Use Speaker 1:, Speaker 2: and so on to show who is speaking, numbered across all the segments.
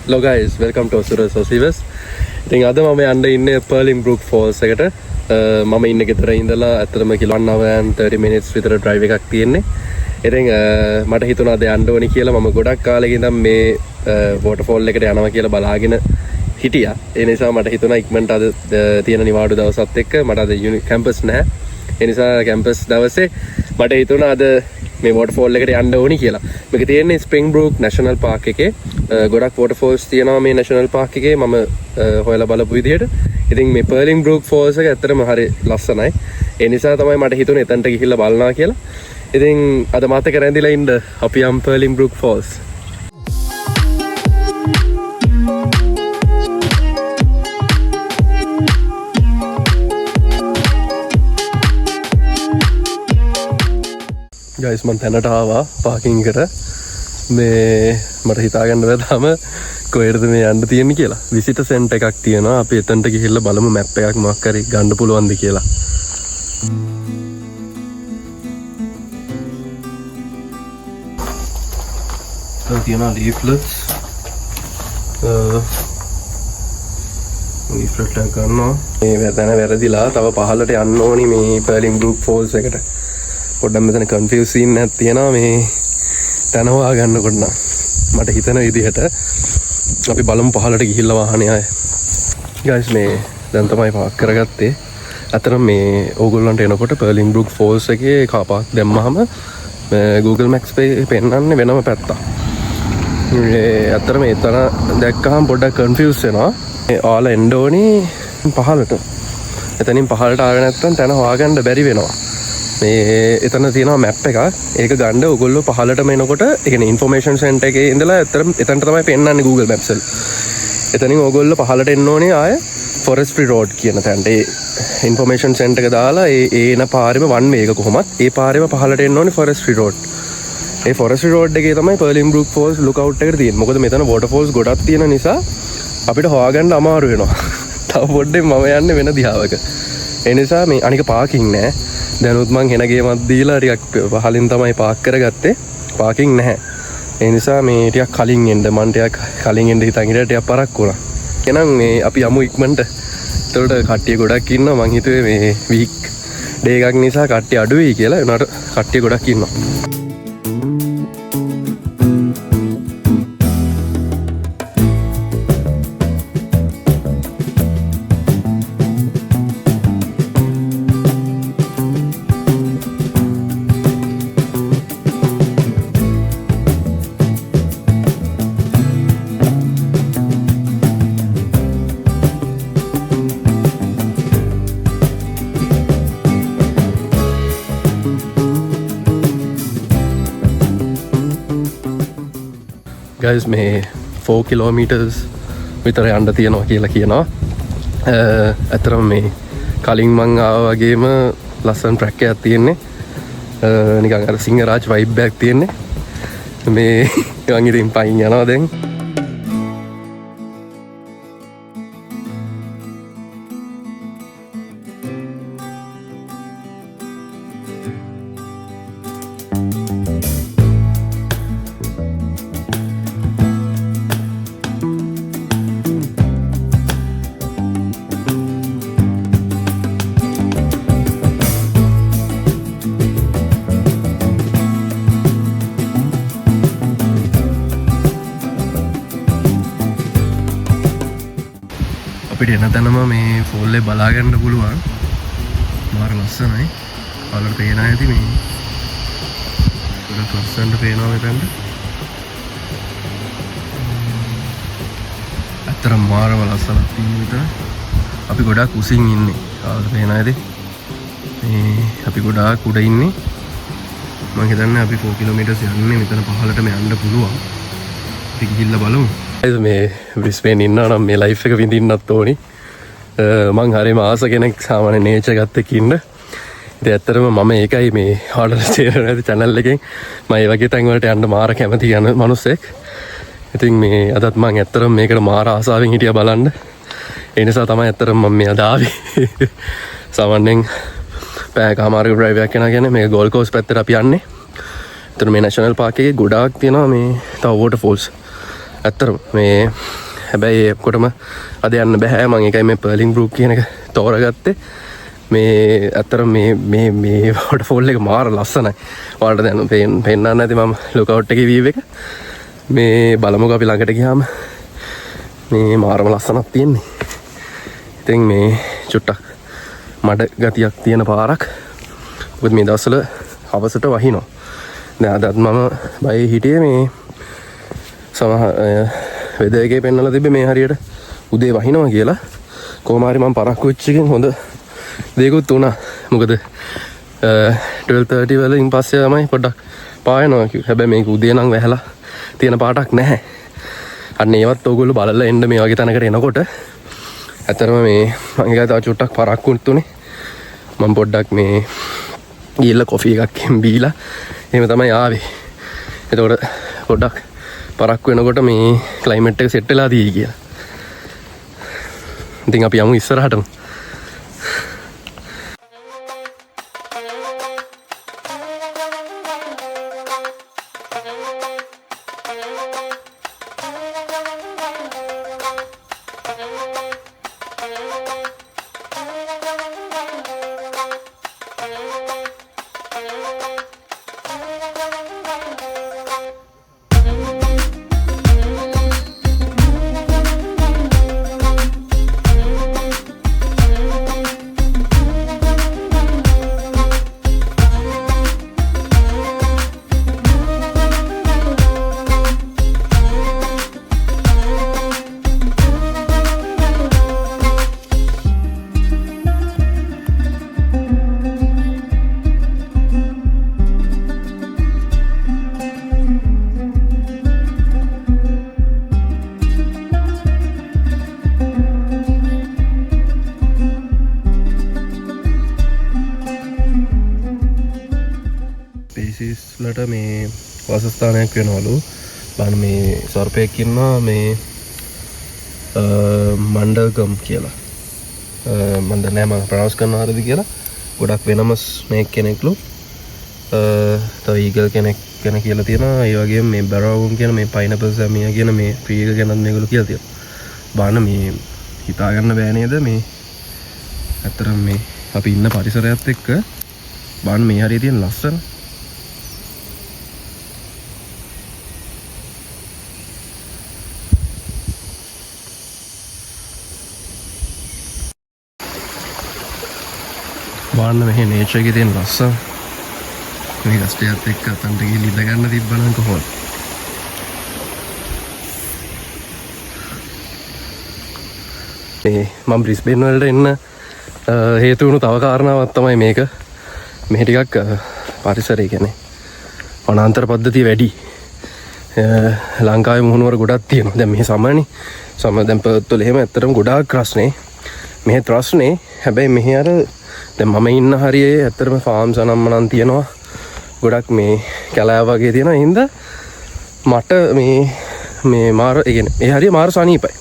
Speaker 1: Hello guys, welcome to Asura Sosivas. ඉතින් අද මම යන්න ඉන්නේ Perlingbrook Falls එකට. මම ඉන්න ගෙදර ඉඳලා අතරම කිලෝ 1 hour and 30 minutes විතර drive එකක් තියෙන්නේ. ඉතින් මට හිතුණා අද යන්න ඕනි කියලා. මම ගොඩක් කාලෙක ඉඳන් මේ waterfall එකට යනවා කියලා බලාගෙන හිටියා. ඒ නිසා මට හිතුණා ඉක්මනට අද තියෙන නිවාඩු දවසත් එක්ක මට අද campus නැහැ. ඒ නිසා campus දවසේ මට හිතුණා අද මේ waterfall එකට යන්න ඕනි කියලා. මේක තියෙන්නේ Springbrook National Park එකේ. ගොඩක් waterfalls තියෙනවා මේ national park එකේ. මම හොයලා බලපු විදිහට. ඉතින් මේ Perlingbrook Falls එක ඇත්තටම හරි ලස්සනයි. ඒ නිසා තමයි මට හිතුනේ එතනට ගිහිල්ලා බලනවා කියලා. ඉතින් අද මාත් එක්ක රැඳිලා ඉන්න අපි යම් Perlingbrook Falls. ගයිස් මම තැනට ආවා පාකින් එකට. මේ මට හිතාගන්න බැහැ තාම කොහෙටද මේ යන්න තියෙන්නේ කියලා. විසිටර් සෙන්ටර් එකක් තියෙනවා. අපි එතනට ගිහිල්ලා බලමු මැප් එකක් මොකක් හරි ගන්න පුළුවන්ද කියලා. දැන් තියෙනවා ලීෆ්ලට්ස්. ලීෆ්ලට් එක ගන්නවා. මේ තැන වැරදිලා තව පහළට යන්න ඕනි මේ Perlingbrook Falls එකට. පොඩ්ඩක් මෙතන කන්ෆියුස් සීන් එකක් තියෙනවා මේ තැන හොයා ගන්නකොට නම් මට හිතන විදිහට අපි බලමු පහළට ගිහිල්ලා වාහනේ ආයේ. ගයිස් මේ දැන් තමයි පාක් කරගත්තේ. අතන මේ ඕගොල්ලන්ට එනකොට Perlingbrook Falls එකේ කාර් පාක් දැම්මහම Google Maps පෙන්නන්නේ වෙනම පැත්තක්. අතන මේ තන දැක්කහම පොඩ්ඩක් කන්ෆියුස් වෙනවා. ඔයාලා එන්න ඕනි පහළට. එතනින් පහළට ආවේ නැත්නම් තැන හොයාගන්න බැරි වෙනවා. මේ එතන තියෙනවා මැප් එකක්. ඒක ගන්න ඔයගොල්ලෝ පහළටම එනකොට ඒ කියන්නේ ইনফরমේෂන් සෙන්ටර් එකේ ඉඳලා එතනට තමයි පෙන්නන්නේ Google Maps වල. එතනින් ඔයගොල්ලෝ පහළට එන්න ඕනේ ආය Forestry Road කියන තැනට. ඒ ইনফরমේෂන් සෙන්ටර් එක දාලා ඒ එන පාරෙම one way එක කොහොමත් ඒ පාරෙම පහළට එන්න ඕනේ Forestry Road. ඒ Forestry Road එකේ තමයි Perlingbrook Falls lookout එකට තියෙන්නේ. මොකද මෙතන waterfalls ගොඩක් තියෙන නිසා අපිට හොයාගන්න අමාරු වෙනවා. තව පොඩ්ඩෙන් මම යන්නේ වෙන දිහාවක. ඒ නිසා මේ අනික පාකින් නෑ. දැනුත් මං හෙන ගේමක් දීලා ටිකක් පහලින් තමයි පාක් කරගත්තේ. පාකින් නැහැ. ඒ නිසා මේ ටිකක් කලින් එන්න මං ටිකක් කලින් එන්න හිතන් ඉඳලා ටිකක් පරක් වුණා. එහෙනම් මේ අපි යමු ඉක්මනට. ඒතකොට කට්ටිය ගොඩක් ඉන්නවා. මං හිතුවේ මේ වීක් ඩේ එකක් නිසා කට්ටිය අඩු වෙයි කියලා. ඒනට කට්ටිය ගොඩක් ඉන්නවා. ගයිස් මේ 4 කිලෝමීටර්ස් විතර යන්න තියෙනවා කියලා කියනවා. අතරම මේ කලින් මං ආවා වගේම ලස්සන ට්‍රැක් එකක් තියෙන්නේ. නිකන් අර සිංහරාජ් වයිබ් එකක් තියෙන්නේ. මේ මං ඉතින් පයින් යනවා දැන්. අපිට එන තැනම මේ ෆෝල් එක බලා ගන්න පුළුවන්. මාර ලස්සනයි. ඔයාලට පේනවා ඇති මේ. ගොඩක් ලස්සනට පේනවා මෙතනට. අතරම මාරම ලස්සනක් තියෙන විතර. අපි ගොඩක් උසින් ඉන්නේ. ඔයාලට පේනවා ඇති. මේ අපි ගොඩාක් උඩ ඉන්නේ. මම හිතන්නේ අපි 4 කිලෝමීටර්ස් යන්නේ මෙතන පහළටම යන්න පුළුවන්. අපි ගිහිල්ලා බලමු. මේ බ්‍රිස්බේන් ඉන්නවා නම් මේ ලයිෆ් එක විඳින්නත් ඕනි. මං හරිම ආස කෙනෙක් සාමාන්‍ය නේචර් එකත් එක්ක ඉන්න. ඉතින් ඇත්තටම මම ඒකයි මේ ඔයාලට ෂෙයාර් කරන channel එකෙන් මම ඒ වගේ තැන් වලට යන්න මාර කැමති යන මිනිස්සෙක්. ඉතින් මේ අදත් මං ඇත්තටම මේකට මාර ආසාවෙන් හිටියා බලන්න. ඒ නිසා තමයි ඇත්තටම මම මේ අද ආවේ. සාමාන්‍යයෙන් පැයකමාරක ඩ්‍රයිව් එකක් යනවා කියන්නේ මේ ගෝල්ඩ් කෝස්ට් පැත්තට අපි යන්නේ. එතන මේ නැෂනල් පාක් එකේ ගොඩාක් තියෙනවා මේ තව වෝටර්ෆෝල්ස්. ඇත්තටම මේ හැබැයි කොටම අද යන්න බෑ මම ඒකයි මේ පර්ලින් බෲක් කියන එක තෝරගත්තේ මේ ඇත්තට මේ වොටර්ෆෝල් එක මාර ලස්සනයි ඔයාලට දැන් පෙන්නන්න නැති මම ලුක්අවුට් එකේ වීව් එක මේ බලමුකෝ අපි ළඟට ගියාම මේ මාරම ලස්සනක් තියෙන්නේ ඉතින් මේ චුට්ටක් මඩ ගතියක් තියෙන පාරක් මොකද මේ දවස්වල හවසට වහිනවා දැන් අදත් මම බයේ හිටියේ මේ සමහර වෙදර් එකේ පෙන්නලා තිබ්බේ මේ හරියට උදේ වහිනවා කියලා කොහොම හරි මම පරක්කු වෙච්ච එකෙන් හොඳ දෙයක්ත් වුණා මොකද 12:30 වලින් පස්සේ තමයි පොඩ්ඩක් පායනවා කිව්වා හැබැයි මේක උදේ නම් වැහලා තියෙන පාටක් නැහැ අන්න ඒවත් ඕගොල්ලෝ බලලා එන්න මේ වගේ තැනකට එනකොට ඇත්තටම මේ මම ඒකයි තව චුට්ටක් පරක්කුත් උනේ මම පොඩ්ඩක් මේ ගිහලා කොෆි එකක් බීලා එහෙම තමයි ආවේ එතකොට පොඩ්ඩක් පරක්කු වෙනකොට මේ ක්ලයිමේට් එක සෙට් වෙලා තියෙයි කියලා. ඉතින් අපි යමු ඉස්සරහටම. ලට මේ වාසස්ථානයක් වෙනවලු බලන්න මේ සර්පයෙක් ඉන්නවා මේ මණ්ඩල්ගම් කියලා මම දන්නේ නැහැ මම ප්‍රොනවුන්ස් කරනවා හරියද කියලා ගොඩක් වෙනම ස්නේක් කෙනෙක්ලු තව ඊගල් කෙනෙක් ගැන කියලා තියෙනවා ඒ වගේම මේ බැරවුන් කියන මේ පයිනපල් සැමියා කියන මේ ට්‍රී එක ගැනත් මේගොල්ලෝ කියලා තියෙනවා බලන්න මේ හිතා ගන්න බෑ නේද මේ ඇත්තටම මේ අපි ඉන්න පරිසරයත් එක්ක බලන්න මේ හරිය තියෙන ලස්සන බලන්න මෙහි නේචර් එකේ තියෙන ලස්සන මේ ගස්ටියත් එක්ක අතන්ට ගිහින් ඉඳ ගන්න තිබ්බනම් කොහොමද මම බ්‍රිස්බේන් වලට එන්න හේතු වුණු තව කාරණාවක් තමයි මේක මෙහි ටිකක් පරිසරය කියන්නේ වනාන්තර පද්ධතිය වැඩි ලංකාවේ මුහුණුවර ගොඩක් තියෙනවා දැන් මෙහි සමනේ සම දැන් පර්ත් වල එහෙම ඇත්තටම ගොඩාක් රස්නේ මෙහි රස්නේ හැබැයි මෙහි අර දැන් මම ඉන්න හරියේ ඇත්තටම ෆාම්ස් අනම්මනම් තියෙනවා ගොඩක් මේ කැලෑව වගේ තියෙනවා හින්දා මට මේ මාර ඒ කියන්නේ ඒ හරිය මාර සනීපයි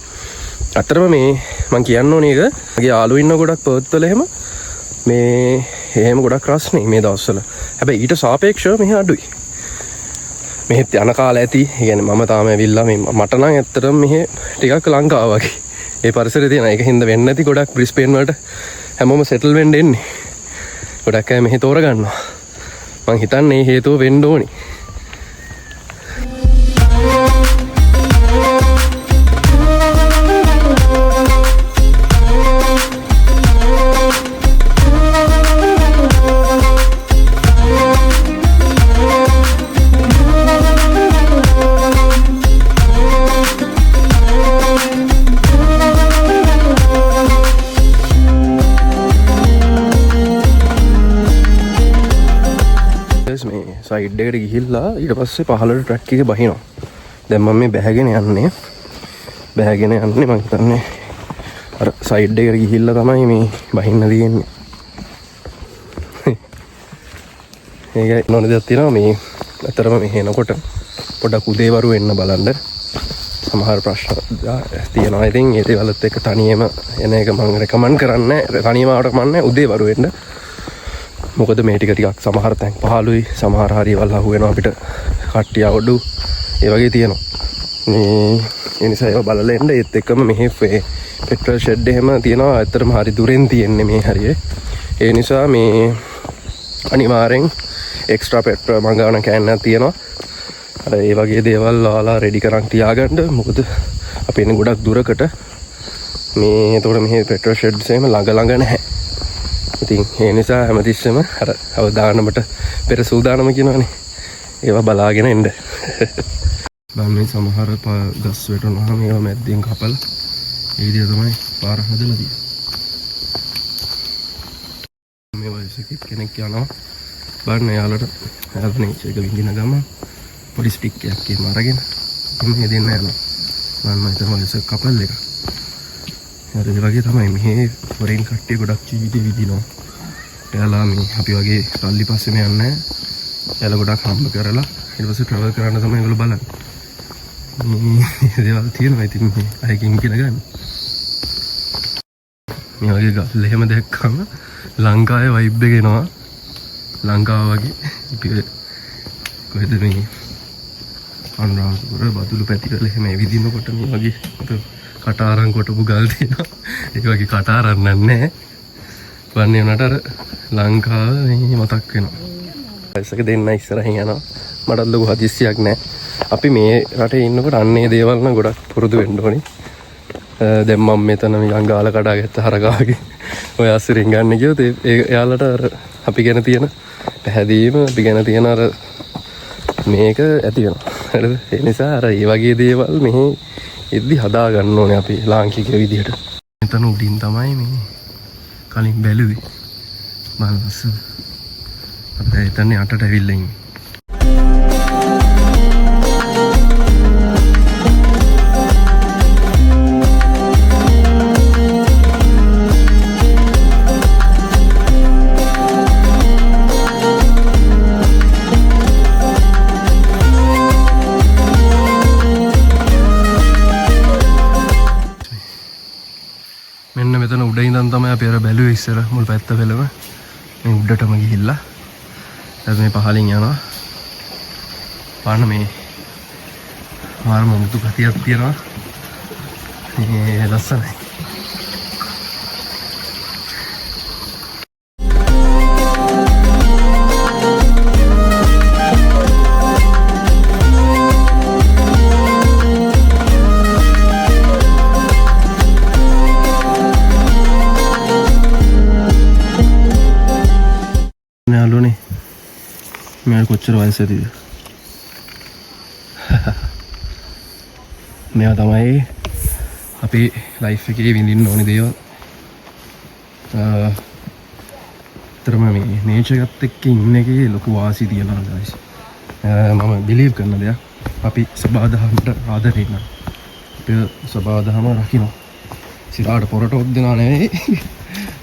Speaker 1: ඇත්තටම මේ මම කියන්න ඕනේ එක මගේ යාළුවෝ ඉන්න ගොඩක් පර්ත් වල එහෙම මේ එහෙම ගොඩක් රස්නේ මේ දවස්වල හැබැයි ඊට සාපේක්ෂව මෙහි අඩුයි මෙහෙත් යන කාලය ඇති ඒ කියන්නේ මම තාම ඇවිල්ලා මේ මට නම් ඇත්තටම මෙහි ටිකක් ලංකාව වගේ ඒ පරිසරය තියෙන ඒක හින්දා වෙන්නේ නැති ගොඩක් බ්‍රිස්බේන් වලට හැමෝම සෙටල් වෙන්න එන්නේ ගොඩක් අය මෙහි තෝරගන්නවා මං හිතන්නේ හේතුව වෙන්න ඕනි සයිඩ් එකට ගිහිල්ලා ඊට පස්සේ පහළට ට්‍රැක් එකේ බහිනවා. දැන් මම මේ බැහැගෙන යන්නේ මම හිතන්නේ අර සයිඩ් එකට ගිහිල්ලා තමයි මේ බහින්න තියෙන්නේ. ඒක නෝන දෙයක් තියෙනවා මේ අතරම මේ එනකොට පොඩක් උදේවරු එන්න බලන්න. සමහර ප්‍රශ්න තියෙනවා. ඉතින් ඒ දේවල්ත් එක්ක තනියම එන එක මම රෙකමන්ඩ් කරන්නේ තනියම ආවට කමන්නේ උදේවරු එන්න. මොකද මේ ටික සමහර තැන් පහළුයි සමහර හරියවල් අහු වෙනවා අපිට කට්ටිය අවඩු ඒ වගේ තියෙනවා මේ ඒ නිසා ඒවා බලලා එන්න. ඒත් එක්කම මෙහි පෙට්‍රල් ෂෙඩ් එහෙම තියෙනවා. ඇත්තටම හරි දුරෙන් තියෙන්නේ මේ හරියේ. ඒ නිසා මේ අනිවාර්යෙන් එක්ස්ට්‍රා පෙට්‍රල් මං ගාන කෑන්නක් තියෙනවා. අර ඒ වගේ දේවල් ඔයාලා රෙඩි කරන් තියාගන්න. මොකද අපි එන්නේ ගොඩක් දුරකට. මේ එතකොට මෙහි පෙට්‍රල් ෂෙඩ්ස් එහෙම ළඟ නැහැ. ඉතින් ඒ නිසා හැමතිස්සෙම අර අවදානමට පෙර සූදානම කියනවනේ. ඒවා බලාගෙන එන්න. මම මේ සමහර ගස් වැටුණාම ඒවා මැද්දෙන් කපලා ඒ විදිහ තමයි පාර හදලා තියෙන්නේ. මේ වයසක කෙනෙක් යනවා බලන්න යාළුවට යාළුවා නේචර් එක විඳින ගම පොඩි ස්ටික් එකක් එහෙම අරගෙන මේ දෙන්න යනවා. මම හිතන වයසක කපල් එක. හරි ඒ වගේ තමයි මේ වරින් කට්ටිය ගොඩක් ජීවිතේ විදිනවා. එයාලා මේ අපි වගේ සල්ලි පස්සේම යන්නේ නැහැ. එයාලා ගොඩක් හම්බ කරලා ඊට පස්සේ ට්‍රැවල් කරන්න තමයි ඒගොල්ලෝ බලන්නේ. මේ දේවල් තියෙනවා ඉතින් මේ අයකින් ඉගෙන ගන්න. මේ වගේ ගල් එහෙම දැක්කම ලංකාවේ වයිබ් එක එනවා. ලංකාව වගේ අපි කොහෙද මේ අනුරාධපුර බදුළු පැතිවල එහෙම විදිනකොට මේ වගේ කටාරම් කොටපු ගල් තියෙනවා. ඒ වගේ කටාරම් නැහැ. වන්නේ උනට අර ලංකාව මේ මතක් වෙනවා. ඇසක දෙන්න ඉස්සරහින් යනවා. මටත් ලොකු හදිස්සියක් නැහැ. අපි මේ රටේ ඉන්නකොට අන්නේ දේවල් නම් ගොඩක් පුරුදු වෙන්න ඕනේ. දැන් මම මෙතන නිකන් ගාල කඩාගත්ත හරකාගේ ඔය අස්සිරින් ගන්න ගියොත් ඒ එයාලට අර අපි ගැන තියෙන පැහැදීම අපි ගැන තියෙන අර මේක ඇති වෙනවා. හරිද? ඒ නිසා අර මේ වගේ දේවල් මෙහි ඉද්දි හදා ගන්න ඕනේ අපි ලාංකිකයෝ විදිහට. මෙතන උඩින් තමයි මේ කලින් බැලුවේ. බලන්න. අපි එතන යටට ඇවිල්ලා ඉන්නේ. මෙන්න මෙතන උඩ ඉඳන් තමයි අපි අර බැලුවේ ඉස්සර මුල් පැත්ත පෙළම. මේ උඩටම ගිහිල්ලා දැන් මේ පහලින් යනවා. පාන මේ මාර්ම මුතු ගතියක් තියෙනවා. මේ ලස්සනයි. මෙයාට කොච්චර වයස ඇතිද? මේවා තමයි අපි ලයිෆ් එකේ විඳින්න ඕනේ දේවල්. තරම මේ නේචර් එකත් එක්ක ඉන්න එකේ ලොකු වාසිය තියෙනවා guys. මම බිලීව් කරන දෙයක් අපි සබාදහමට ආදරේ කරනවා. අපි සබාදහම රකින්න. සිරාට පොරටොක් දෙනවා නෙවෙයි.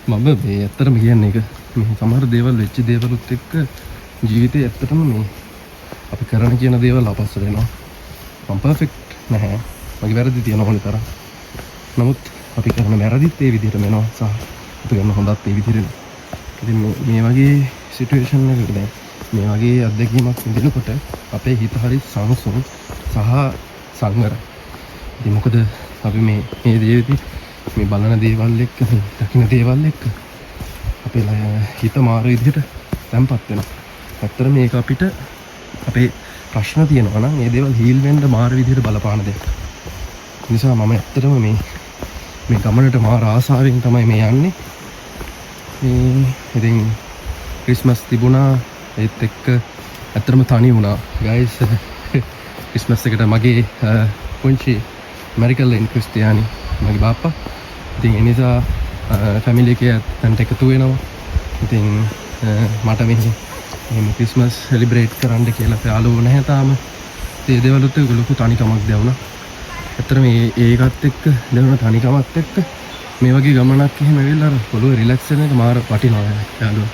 Speaker 1: මම මේ ඇත්තටම කියන්නේ ඒක. මේ සමහර දේවල් වෙච්ච දේවලුත් එක්ක ජීවිතේ ඇත්තටම මේ අපි කරන කියන දේවල් අපස්සට වෙනවා. මම පර්ෆෙක්ට් නැහැ. මගේ වැරදි තියෙනවා ඕනේ තරම්. නමුත් අපි කරන වැරදිත් ඒ විදිහටම වෙනවා සහ අපි කරන හොඳත් ඒ විදිහටම. ඉතින් මේ වගේ සිටුේෂන් එකක දැන් මේ වගේ අත්දැකීමක් විඳිනකොට අපේ හිත හරි සංසුන් සහ සංවරයි. ඉතින් මොකද අපි මේ දේවිදි මේ බලන දේවල් එක්ක දකින්න දේවල් එක්ක අපේ හිත මාරු විදිහට තැම්පත් වෙනවා. ඇත්තට මේක අපිට අපේ ප්‍රශ්න තියෙනවා නම් මේ දේවල් හීල් වෙන්න මාරු විදිහට බලපාන දෙයක්. ඒ නිසා මම ඇත්තටම මේ ගමනට මාර ආසාවෙන් තමයි මේ යන්නේ. ඉතින් ක්‍රිස්මස් තිබුණා ඒත් එක්ක ඇත්තටම තනි වුණා. guys ක්‍රිස්මස් එකට මගේ පුංචි ඇමරිකන් ලෙන් ක්‍රිස්තියානි මගේ බාප්පා. ඉතින් ඒ නිසා ෆැමිලි එකේ අතන්ට එකතු වෙනවා. ඉතින් මට මෙහෙම ක්‍රිස්මස් සෙලිබ්‍රේට් කරන්න කියලා යාළුවෝ නැහැ තාම. ඒ දේවලුත් එක්ක ලොකු තනිකමක් දැනුණා. ඇත්තටම ඒකත් එක්ක දැනුණ තනිකමත් එක්ක මේ වගේ ගමනක් එහෙම වෙලා අර පොළොවේ රිලැක්ස් වෙන එක මාර වටිනවා යාළුවෝ.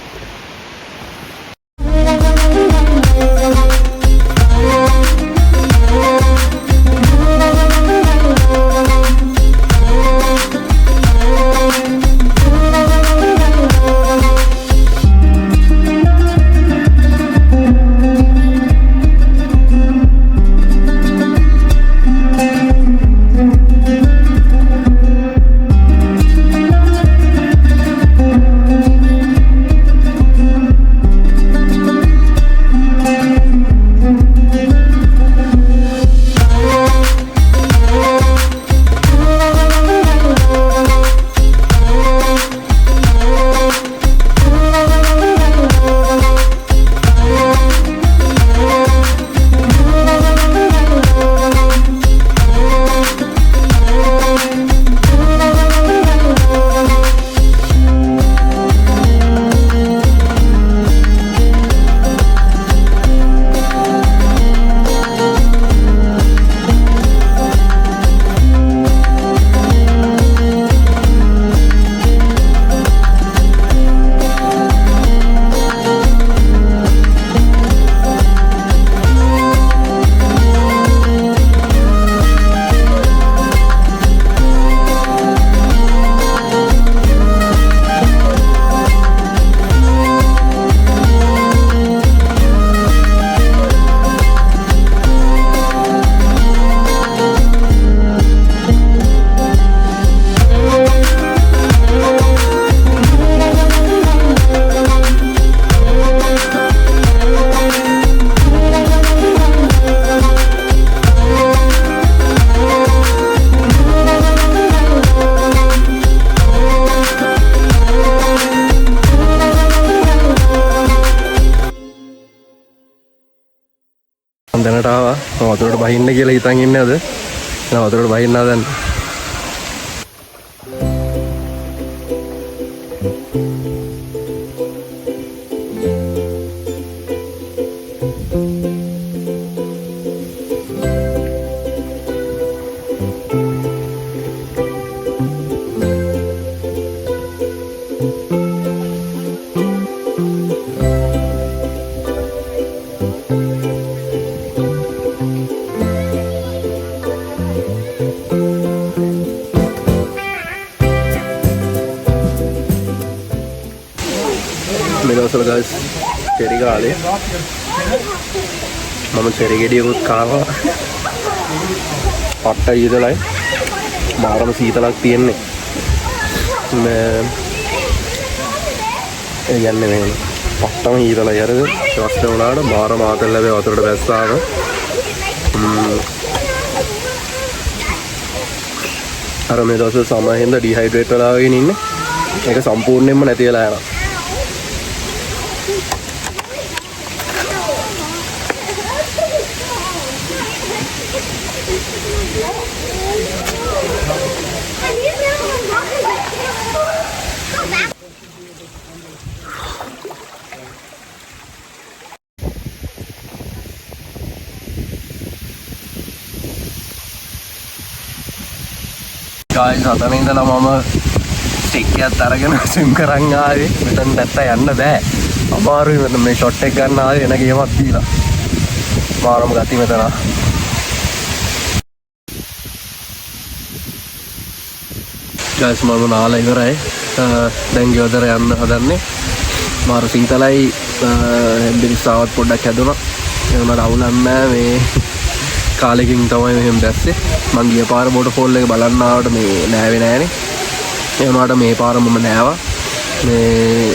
Speaker 1: දැනට ආවා වතුරට බහින්න කියලා හිතන් ඉන්නේ අද. නෑ වතුරට බහින්න හදන්න. මේ දවස්වල guys චෙරි කාලේ මම චෙරි ගෙඩියකුත් කාවා. පට්ට ඊදලයි මාරම සීතලක් තියෙන්නේ. මේ යන්නේ මේ පට්ටම ඊදලයි අරද ශ්වාස වුණාට මාරම ආතල් ලැබේ වතුරට බැස්සාම. අර මේ දවස්වල සමහෙන්ද ඩිහයිඩ්‍රේට් වෙලා වගේ ඉන්නේ. ඒක සම්පූර්ණයෙන්ම නැති වෙලා යනවා. ගායිස් අතන ඉඳලා මම ස්ටික් එකක් අරගෙන ස්විම් කරන් ආවේ. මෙතන නැත්නම් යන්න බෑ. අමාරුයි මෙතන මේ ෂොට් එක ගන්න ආවේ වෙන ගේමක් දීලා. මාරම ගති මෙතන. ගායිස් මම නාලා ඉවරයි. දැන් ගෙවදර යන්න හදන්නේ. මාර සීතලයි හෙම්බිරිස්සාවත් පොඩ්ඩක් හැදුණා. ඒ වුණාට අවුලක් නෑ මේ කාලෙකින් තමයි මෙහෙම දැස්සේ. මං ගිය පාර වෝටර්ෆෝල් එක බලන්න ආවට මේ නෑවේ නෑනේ. ඒ වුණාට මේ පාර මම නෑවා. මේ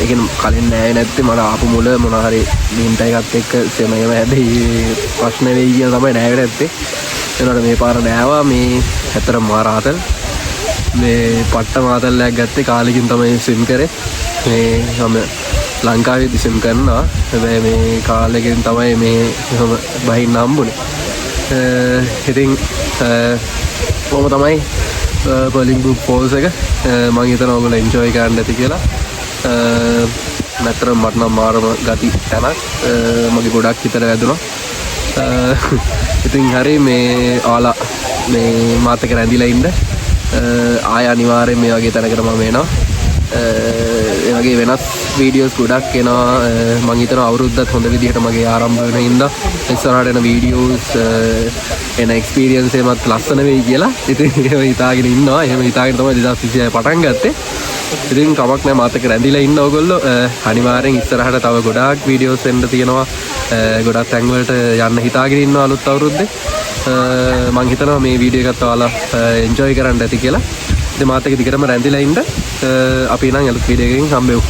Speaker 1: ඒ කියන්නේ කලින් නෑවේ නැත්තේ මට ආපු මුල මොන හරි බින්ට එකත් එක්ක සෙමයම හැදෙයි ප්‍රශ්න වෙයි කියලා තමයි නෑවේ නැත්තේ. ඒ වුණාට මේ පාර නෑවා. මේ ඇත්තටම මාර ආතල්. මේ පට්ට මාතල්ලයක් ගත්තේ කාලෙකින් තමයි ස්විම් කරේ. මේ මම ලංකාවේ ස්විම් කරනවා. හැබැයි මේ කාලෙකින් තමයි මේ බහින්න හම්බුනේ. ඉතින් කොහොම තමයි බර්ලින් බ්‍රූක් ෆෝල්ස් එක. මම හිතනවා ඔයගොල්ලෝ එන්ජොයි කරන්න ඇති කියලා. නැත්නම් මට නම් මාරම ගති තැනක් මගේ ගොඩක් හිතට වැදුනා. ඉතින් හරි මේ ඔයාලා මේ මාත් එක්ක රැඳිලා ඉන්න. ආය අනිවාර්යෙන් මේ වගේ තැනකට මම එනවා. ඒ වගේ වෙනස් වීඩියෝස් ගොඩක් එනවා. මම හිතනවා අවුරුද්දත් හොඳ විදිහට මගේ ආරම්භ වෙන හින්දා ඉස්සරහට එන වීඩියෝස් එන එක්ස්පීරියන්ස් එකමත් ලස්සන වෙයි කියලා. ඉතින් එහෙම හිතාගෙන ඉන්නවා. එහෙම හිතාගෙන තමයි 2026 පටන් ගත්තේ. ඉතින් කමක් නැහැ මාත් එක්ක රැඳිලා ඉන්න ඕගොල්ලෝ. අනිවාර්යෙන් ඉස්සරහට තව ගොඩාක් වීඩියෝස් එන්න තියෙනවා. ගොඩක් තැන් වලට යන්න හිතාගෙන ඉන්නවා අලුත් අවුරුද්දේ. මම හිතනවා මේ වීඩියෝ එකත් ඔයාලා එන්ජොයි කරන්න ඇති කියලා. ඉතින් මාත් එක්ක දිගටම රැඳිලා ඉන්න. අපි නම් අලුත් වීඩියෝ එකකින් හම්බෙමු.